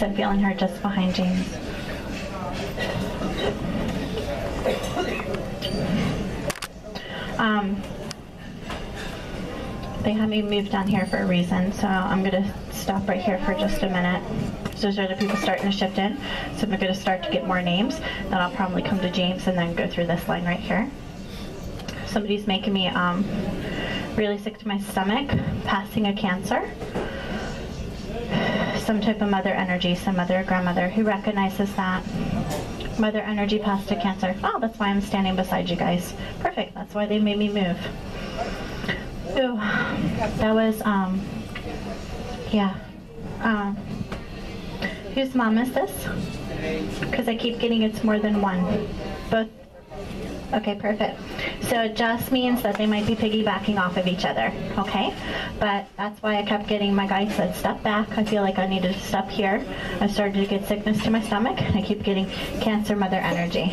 I'm feeling her just behind James. They had me move down here for a reason, so I'm going to stop right here for just a minute. So there's other people starting to shift in, so I'm going to start to get more names. Then I'll probably come to James and then go through this line right here. Somebody's making me really sick to my stomach, passing a cancer. Some type of mother energy, some mother or grandmother. Who recognizes that? Mother energy passed a cancer. Oh, that's why I'm standing beside you guys. Perfect, that's why they made me move. Ooh, that was, yeah. Whose mom is this? Because I keep getting it's more than one. Both? Okay, perfect. So it just means that they might be piggybacking off of each other, okay? But that's why I kept getting, my guide said, step back. I feel like I needed to step here. I started to get sickness to my stomach. I keep getting Cancer mother energy.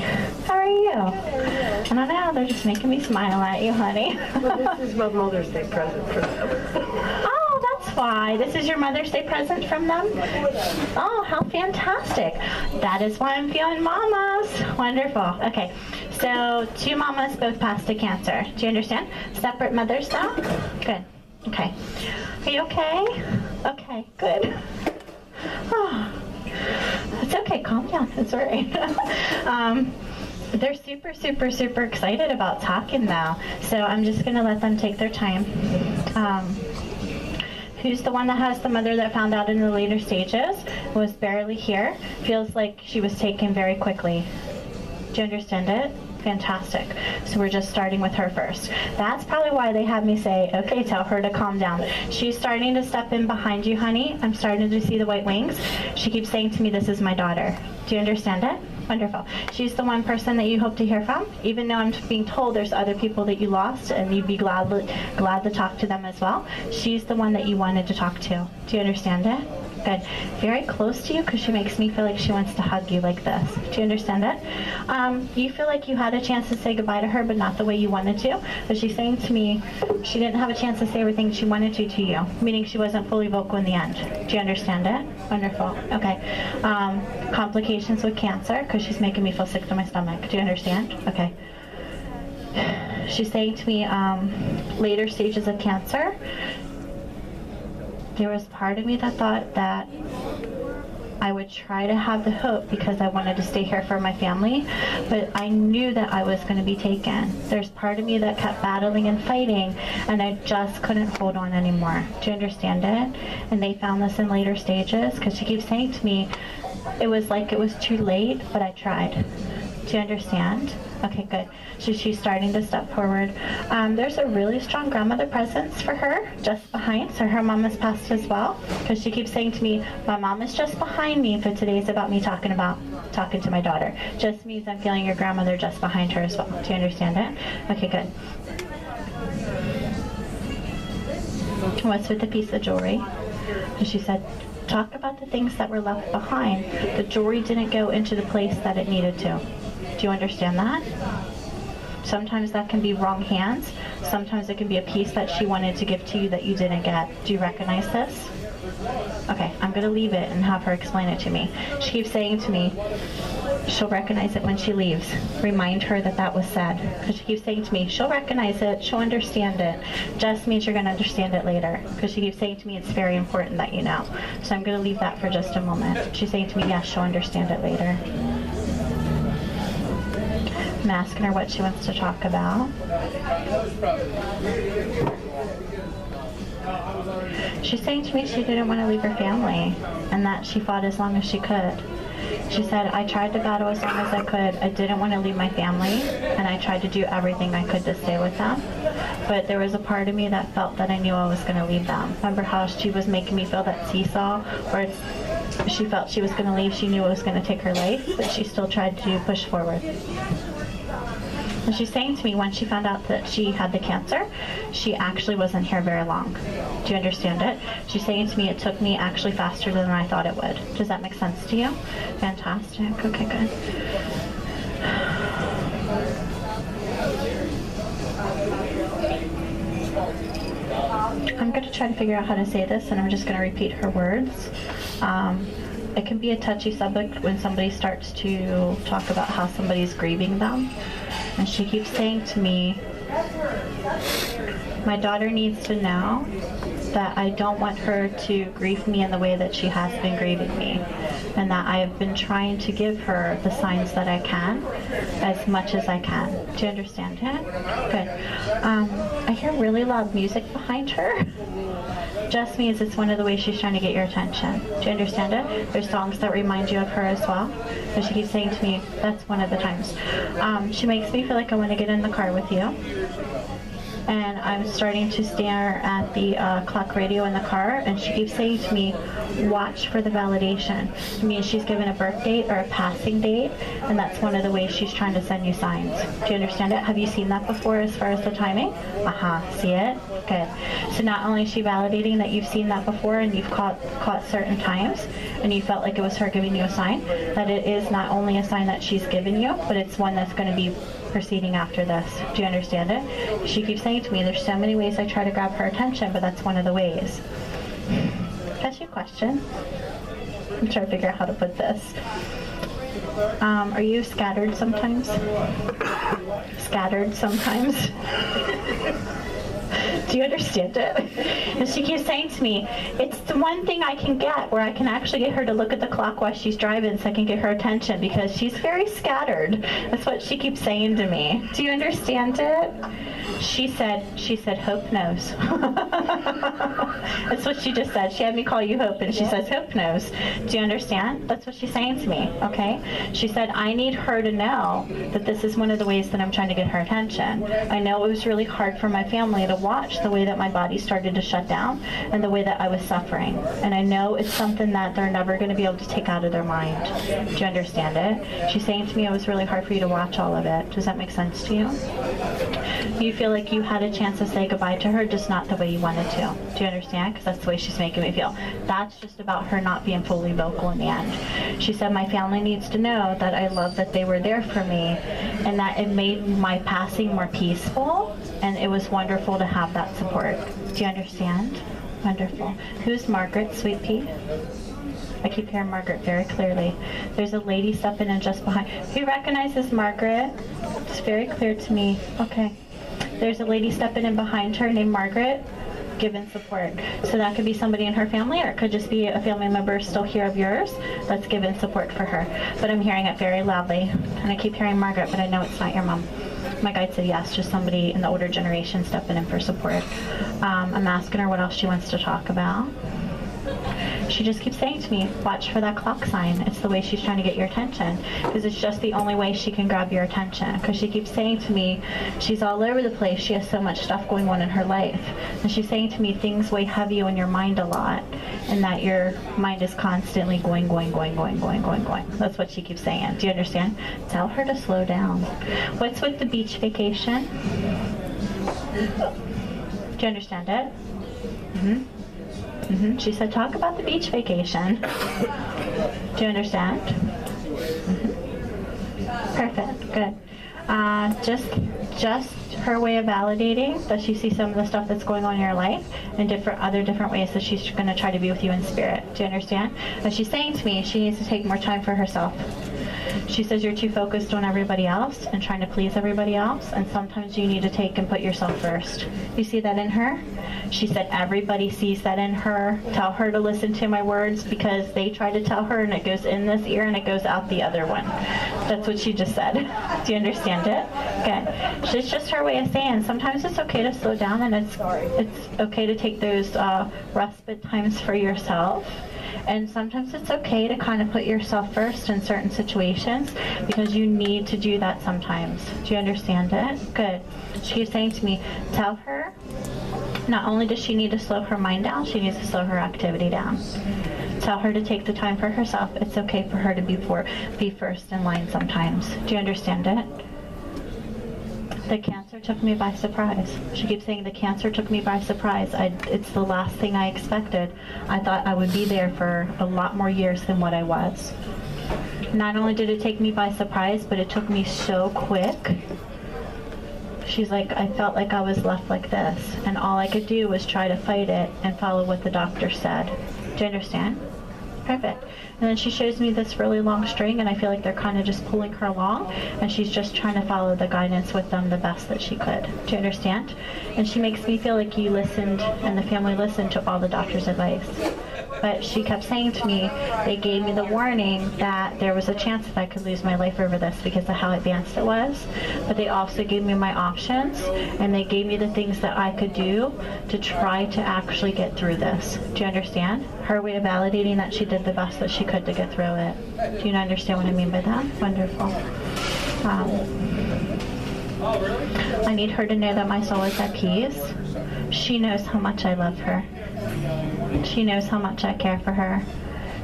How are you? I don't know, they're just making me smile at you, honey. Well, this is my Mother's Day present for them. Oh, that's why. This is your Mother's Day present from them? Oh, how fantastic. That is why I'm feeling mamas. Wonderful. Okay, so two mamas both passed a cancer. Do you understand? Separate mothers now? Good. Okay. Are you okay? Okay, good. Oh, it's okay. Calm down. It's all right. They're super, super, super excited about talking though. So I'm just going to let them take their time. Who's the one that has the mother that found out in the later stages, was barely here, feels like she was taken very quickly. Do you understand it? Fantastic. So we're just starting with her first. That's probably why they had me say, okay, tell her to calm down. She's starting to step in behind you, honey. I'm starting to see the white wings. She keeps saying to me, this is my daughter. Do you understand it? Wonderful. She's the one person that you hope to hear from, even though I'm being told there's other people that you lost and you'd be glad to talk to them as well. She's the one that you wanted to talk to. Do you understand it? Good. Very close to you because she makes me feel like she wants to hug you like this. Do you understand it? You feel like you had a chance to say goodbye to her, but not the way you wanted to. But she's saying to me she didn't have a chance to say everything she wanted to you, meaning she wasn't fully vocal in the end. Do you understand it? Wonderful. Okay. Complications with cancer because she's making me feel sick to my stomach. Do you understand? Okay. She's saying to me later stages of cancer. There was part of me that thought that I would try to have the hope because I wanted to stay here for my family, but I knew that I was going to be taken. There's part of me that kept battling and fighting, and I just couldn't hold on anymore. Do you understand it? And they found this in later stages because she keeps saying to me, it was like it was too late, but I tried. Do you understand? Okay, good. So she's starting to step forward. There's a really strong grandmother presence for her just behind. So her mom has passed as well because she keeps saying to me, my mom is just behind me, but today's about me talking to my daughter. Just means I'm feeling your grandmother just behind her as well. Do you understand it? Okay, good. What's with the piece of jewelry? And she said, talk about the things that were left behind. The jewelry didn't go into the place that it needed to. Do you understand that? Sometimes that can be wrong hands. Sometimes it can be a piece that she wanted to give to you that you didn't get. Do you recognize this? Okay, I'm going to leave it and have her explain it to me. She keeps saying to me, she'll recognize it when she leaves. Remind her that that was said. Because she keeps saying to me, she'll recognize it, she'll understand it. Just means you're going to understand it later. Because she keeps saying to me, it's very important that you know. So I'm going to leave that for just a moment. She's saying to me, yes, she'll understand it later. I'm asking her what she wants to talk about. She's saying to me she didn't want to leave her family and that she fought as long as she could. She said, I tried to battle as long as I could. I didn't want to leave my family and I tried to do everything I could to stay with them. But there was a part of me that felt that I knew I was going to leave them. Remember how she was making me feel that seesaw where she felt she was going to leave, she knew it was going to take her life, but she still tried to push forward. And she's saying to me when she found out that she had the cancer, she actually wasn't here very long. Do you understand it? She's saying to me it took me actually faster than I thought it would. Does that make sense to you? Fantastic. Okay, good. I'm going to try to figure out how to say this, and I'm just going to repeat her words. it can be a touchy subject when somebody starts to talk about how somebody's grieving them. And she keeps saying to me, my daughter needs to know that I don't want her to grieve me in the way that she has been grieving me, and that I have been trying to give her the signs that I can, as much as I can. Do you understand it? Good. I hear really loud music behind her. Just means it's one of the ways she's trying to get your attention. Do you understand it? There's songs that remind you of her as well. So she keeps saying to me, that's one of the times. She makes me feel like I want to get in the car with you. And I'm starting to stare at the clock radio in the car, and she keeps saying to me, watch for the validation. It means she's given a birth date or a passing date, and that's one of the ways she's trying to send you signs. Do you understand it? Have you seen that before as far as the timing? See it? Good. So not only is she validating that you've seen that before and you've caught certain times, and you felt like it was her giving you a sign, that it is not only a sign that she's given you, but it's one that's going to be proceeding after this. Do you understand it? She keeps saying to me, there's so many ways I try to grab her attention, but that's one of the ways. That's your question. I'm trying to figure out how to put this. Are you scattered sometimes? Scattered sometimes? Do you understand it? And she keeps saying to me, it's the one thing I can get where I can actually get her to look at the clock while she's driving so I can get her attention, because she's very scattered. That's what she keeps saying to me. Do you understand it? She said, Hope knows. That's what she just said. She had me call you Hope, and she says, Hope knows. Do you understand? That's what she's saying to me, okay? She said, I need her to know that this is one of the ways that I'm trying to get her attention. I know it was really hard for my family to watch the way that my body started to shut down and the way that I was suffering. And I know it's something that they're never going to be able to take out of their mind. Do you understand it? She's saying to me, it was really hard for you to watch all of it. Does that make sense to you? You feel like you had a chance to say goodbye to her, just not the way you wanted to. Do you understand? Because that's the way she's making me feel. That's just about her not being fully vocal in the end. She said, my family needs to know that I love that they were there for me, and that it made my passing more peaceful, and it was wonderful to have that support. Do you understand? Wonderful. Who's Margaret, Sweet Pea? I keep hearing Margaret very clearly. There's a lady stepping in just behind. Who recognizes Margaret? It's very clear to me. Okay. There's a lady stepping in behind her named Margaret, giving support. So that could be somebody in her family, or it could just be a family member still here of yours that's giving support for her. But I'm hearing it very loudly. And I keep hearing Margaret, but I know it's not your mom. My guide said yes, just somebody in the older generation stepping in for support. I'm asking her what else she wants to talk about. She just keeps saying to me, watch for that clock sign. It's the way she's trying to get your attention, because it's just the only way she can grab your attention. Because she keeps saying to me, she's all over the place. She has so much stuff going on in her life. And she's saying to me, things weigh heavy on your mind a lot, and that your mind is constantly going. That's what she keeps saying. Do you understand? Tell her to slow down. What's with the beach vacation? Do you understand it? She said, talk about the beach vacation. Do you understand? Perfect. Good. Just her way of validating that she sees some of the stuff that's going on in your life, and different ways that she's going to try to be with you in spirit. Do you understand? And she's saying to me, she needs to take more time for herself. She says you're too focused on everybody else and trying to please everybody else, and sometimes you need to take and put yourself first. You see that in her? She said everybody sees that in her. Tell her to listen to my words, because they try to tell her and it goes in this ear and it goes out the other one. That's what she just said. Do you understand it? Okay. It's just her way of saying sometimes it's okay to slow down, and it's okay to take those respite times for yourself. And sometimes it's okay to kind of put yourself first in certain situations, because you need to do that sometimes. Do you understand it? Good. She keeps saying to me, tell her, not only does she need to slow her mind down, she needs to slow her activity down. Tell her to take the time for herself. It's okay for her to be first in line sometimes. Do you understand it? The cancer took me by surprise. She keeps saying the cancer took me by surprise. It's the last thing I expected. I thought I would be there for a lot more years than what I was. Not only did it take me by surprise, but it took me so quick. She's like, I felt like I was left like this, and all I could do was try to fight it and follow what the doctor said. Do you understand? Perfect. And then she shows me this really long string, and I feel like they're kind of just pulling her along, and she's just trying to follow the guidance with them the best that she could. Do you understand? And she makes me feel like you listened and the family listened to all the doctor's advice. But she kept saying to me, they gave me the warning that there was a chance that I could lose my life over this because of how advanced it was. But they also gave me my options, and they gave me the things that I could do to try to actually get through this. Do you understand? Her way of validating that she did the best that she could to get through it. Do you understand what I mean by that? Wonderful. I need her to know that my soul is at peace. She knows how much I love her. She knows how much I care for her.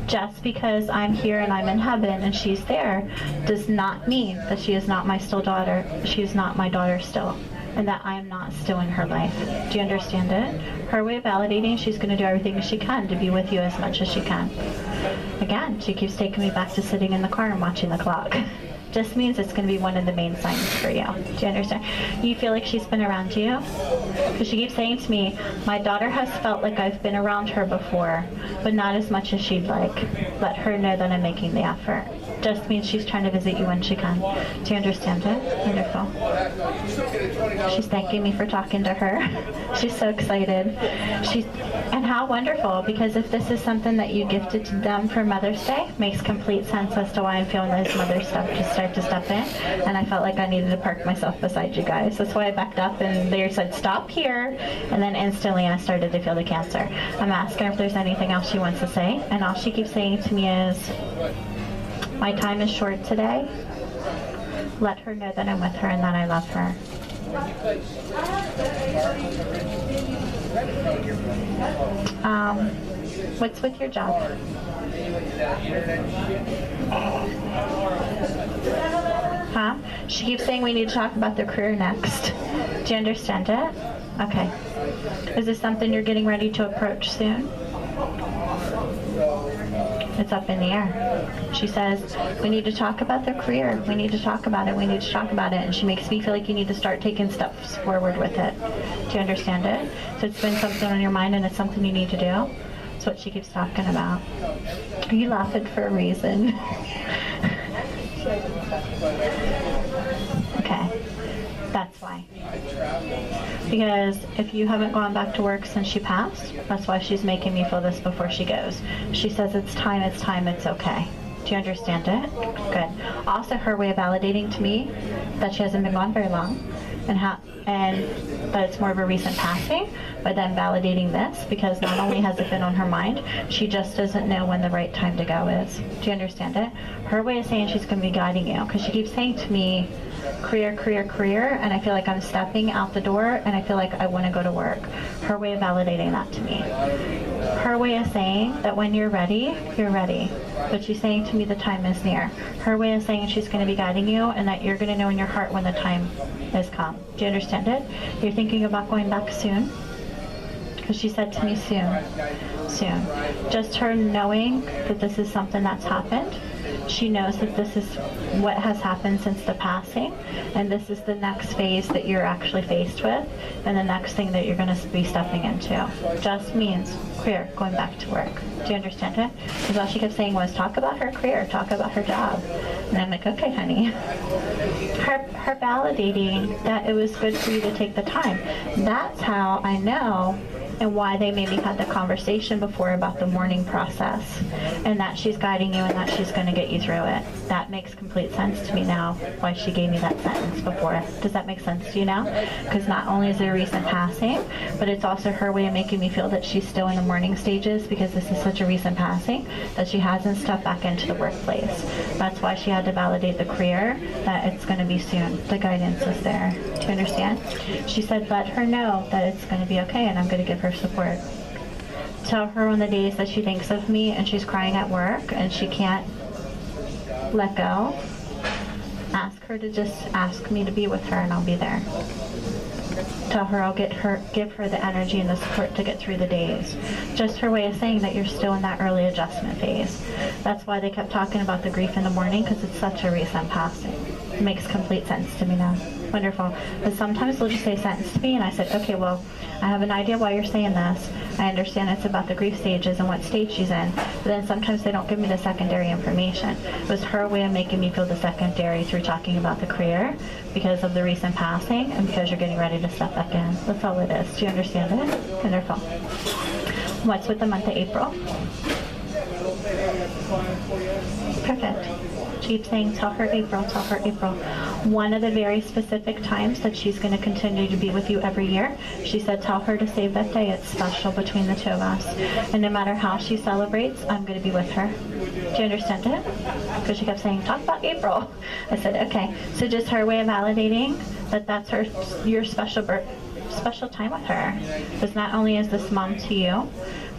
Just because I'm here and I'm in heaven and she's there does not mean that she is not my still daughter. She is not my daughter still, and that I am not still in her life. Do you understand it? Her way of validating, she's going to do everything she can to be with you as much as she can. Again, she keeps taking me back to sitting in the car and watching the clock. Just means it's going to be one of the main signs for you. Do you understand? You feel like she's been around you? Because she keeps saying to me, my daughter has felt like I've been around her before, but not as much as she'd like. Let her know that I'm making the effort. Just means she's trying to visit you when she can. Do you understand it? Wonderful. She's thanking me for talking to her. She's so excited. And how wonderful, because if this is something that you gifted to them for Mother's Day, makes complete sense as to why I'm feeling this mother stuff to start to step in. And I felt like I needed to park myself beside you guys. That's why I backed up and they said, stop here. And then instantly I started to feel the cancer. I'm asking her if there's anything else she wants to say. And all she keeps saying to me is, my time is short today. Let her know that I'm with her and that I love her. What's with your job? Huh? She keeps saying we need to talk about their career next. Do you understand it? Okay. Is this something you're getting ready to approach soon? It's up in the air. She says, we need to talk about their career. We need to talk about it. We need to talk about it. And she makes me feel like you need to start taking steps forward with it. Do you understand it? So it's been something on your mind and it's something you need to do. That's what she keeps talking about. Are you laughing for a reason? Okay. That's why. Because if you haven't gone back to work since she passed, that's why she's making me feel this before she goes. She says it's time, it's okay. Do you understand it? Good. Also, her way of validating to me that she hasn't been gone very long, and that it's more of a recent passing, but then validating this because not only has it been on her mind, she just doesn't know when the right time to go is. Do you understand it? Her way of saying she's going to be guiding you, because she keeps saying to me, career, career, career, and I feel like I'm stepping out the door and I feel like I want to go to work. Her way of validating that to me. Her way of saying that when you're ready, but she's saying to me the time is near. Her way of saying she's going to be guiding you and that you're going to know in your heart when the time has come. Do you understand it? You're thinking about going back soon? Because she said to me soon. Just her knowing that this is something that's happened. She knows that this is what has happened since the passing, and this is the next phase that you're actually faced with, and the next thing that you're going to be stepping into. Just means career, going back to work. Do you understand it? Because all she kept saying was, talk about her career, talk about her job. And I'm like, okay, honey. Her validating that it was good for you to take the time. That's how I know and why they maybe had the conversation before about the mourning process, and that she's guiding you and that she's going to get you through it. That makes complete sense to me now, why she gave me that sentence before. Does that make sense to you now? Because not only is there a recent passing, but it's also her way of making me feel that she's still in the mourning stages because this is such a recent passing that she hasn't stepped back into the workplace. That's why she had to validate the career, that it's going to be soon. The guidance is there. Do you understand? She said, let her know that it's going to be okay and I'm going to give her support. Tell her on the days that she thinks of me and she's crying at work and she can't let go, ask her to just ask me to be with her and I'll be there. Tell her I'll give her the energy and the support to get through the days. Just her way of saying that you're still in that early adjustment phase. That's why they kept talking about the grief in the morning, because it's such a recent passing. It makes complete sense to me now. Wonderful. But sometimes they'll just say a sentence to me, and I said, okay, well, I have an idea why you're saying this. I understand it's about the grief stages and what stage she's in. But then sometimes they don't give me the secondary information. It was her way of making me feel the secondary through talking about the career because of the recent passing and because you're getting ready to step back in. That's all it is. Do you understand it? Wonderful. What's with the month of April? Perfect. Keep saying, tell her April, tell her April. One of the very specific times that she's going to continue to be with you every year, she said, tell her to save that day. It's special between the two of us. And no matter how she celebrates, I'm going to be with her. Do you understand it? Because she kept saying, talk about April. I said, okay. So just her way of validating that that's your special time with her. Because not only is this mom to you,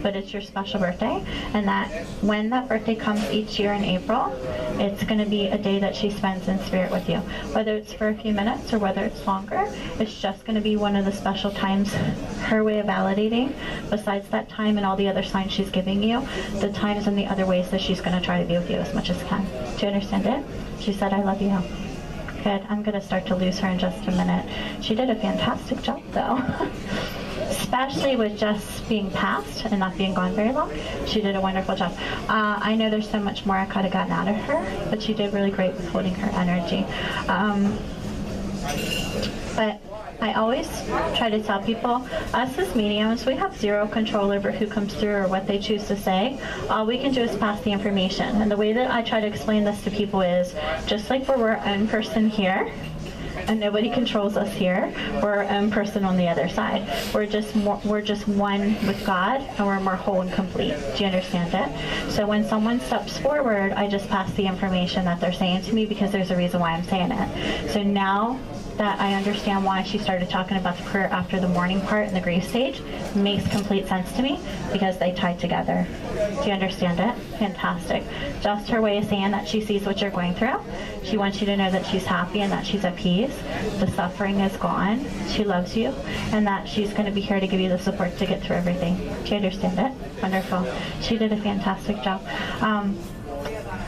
but it's your special birthday, and that when that birthday comes each year in April, it's going to be a day that she spends in spirit with you. Whether it's for a few minutes or whether it's longer, it's just going to be one of the special times, her way of validating, besides that time and all the other signs she's giving you, the times and the other ways that she's going to try to be with you as much as can. Do you understand it? She said, I love you. Good. I'm going to start to lose her in just a minute. She did a fantastic job, though. Especially with just being passed and not being gone very long. She did a wonderful job. I know there's so much more I could have gotten out of her, but she did really great with holding her energy. But I always try to tell people, us as mediums, we have zero control over who comes through or what they choose to say. All we can do is pass the information. And the way that I try to explain this to people is, just like we're our own person here, and nobody controls us here, we're our own person on the other side. We're just one with God, and we're more whole and complete. Do you understand it? So when someone steps forward, I just pass the information that they're saying to me because there's a reason why I'm saying it. So now that I understand why she started talking about the prayer after the mourning part in the grief stage, makes complete sense to me because they tie together. Do you understand it? Fantastic. Just her way of saying that she sees what you're going through. She wants you to know that she's happy and that she's at peace. The suffering is gone. She loves you, and that she's going to be here to give you the support to get through everything. Do you understand it? Wonderful. She did a fantastic job.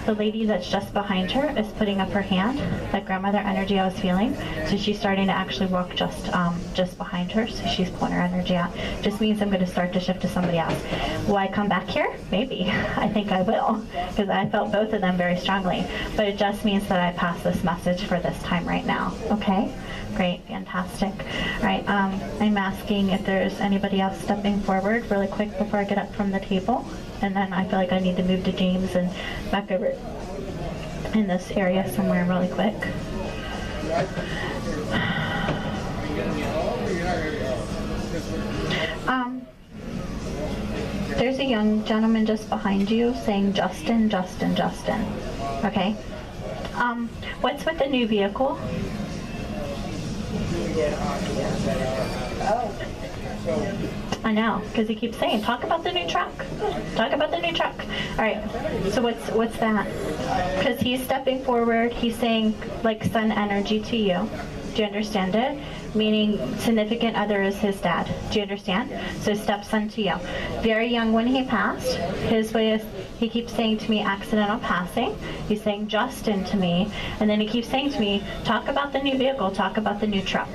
The lady that's just behind her is putting up her hand, that grandmother energy I was feeling. So she's starting to actually walk just behind her, so she's pulling her energy out. Just means I'm going to start to shift to somebody else. Will I come back here? Maybe. I think I will, because I felt both of them very strongly. But it just means that I pass this message for this time right now. Okay? Great, fantastic. All right, I'm asking if there's anybody else stepping forward really quick before I get up from the table. And then I feel like I need to move to James and back over in this area somewhere really quick. There's a young gentleman just behind you saying Justin, Justin, Justin. Okay. What's with the new vehicle? I know, because he keeps saying, talk about the new truck. Talk about the new truck. All right, so what's that? Because he's stepping forward, he's saying, like, sun energy to you. Do you understand it? Meaning significant other is his dad. Do you understand? So stepson to you. Very young when he passed. His way is, he keeps saying to me, accidental passing. He's saying Justin to me. And then he keeps saying to me, talk about the new vehicle, talk about the new truck.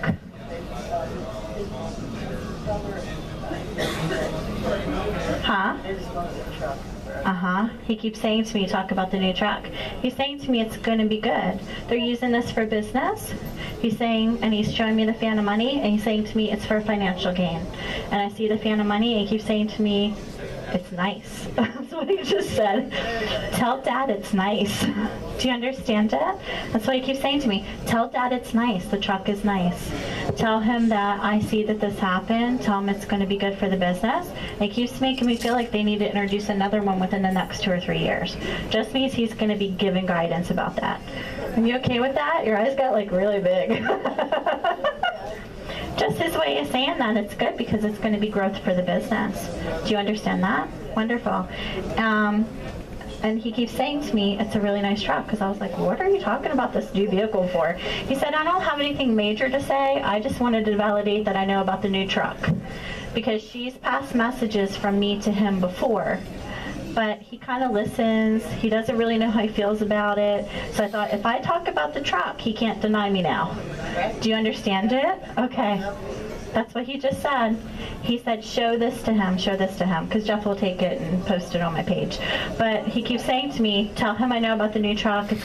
Huh? He keeps saying to me, talk about the new truck. He's saying to me, it's going to be good. They're using this for business. He's saying, and he's showing me the fan of money, and he's saying to me, it's for financial gain. And I see the fan of money, and he keeps saying to me, it's nice. That's what he just said. Tell Dad it's nice. Do you understand it? That's what he keeps saying to me. Tell Dad it's nice. The truck is nice. Tell him that I see that this happened. Tell him it's going to be good for the business. It keeps making me feel like they need to introduce another one within the next 2 or 3 years. Just means he's going to be giving guidance about that. Are you okay with that? Your eyes got like really big. Just his way of saying that it's good because it's going to be growth for the business. Do you understand that? Wonderful. And he keeps saying to me, it's a really nice truck, because I was like, what are you talking about this new vehicle for? He said, I don't have anything major to say. I just wanted to validate that I know about the new truck. Because she's passed messages from me to him before but he kind of listens. He doesn't really know how he feels about it. So I thought, if I talk about the truck, he can't deny me now. Do you understand it? Okay. That's what he just said. He said, show this to him, because Jeff will take it and post it on my page. But he keeps saying to me, tell him I know about the new truck. It's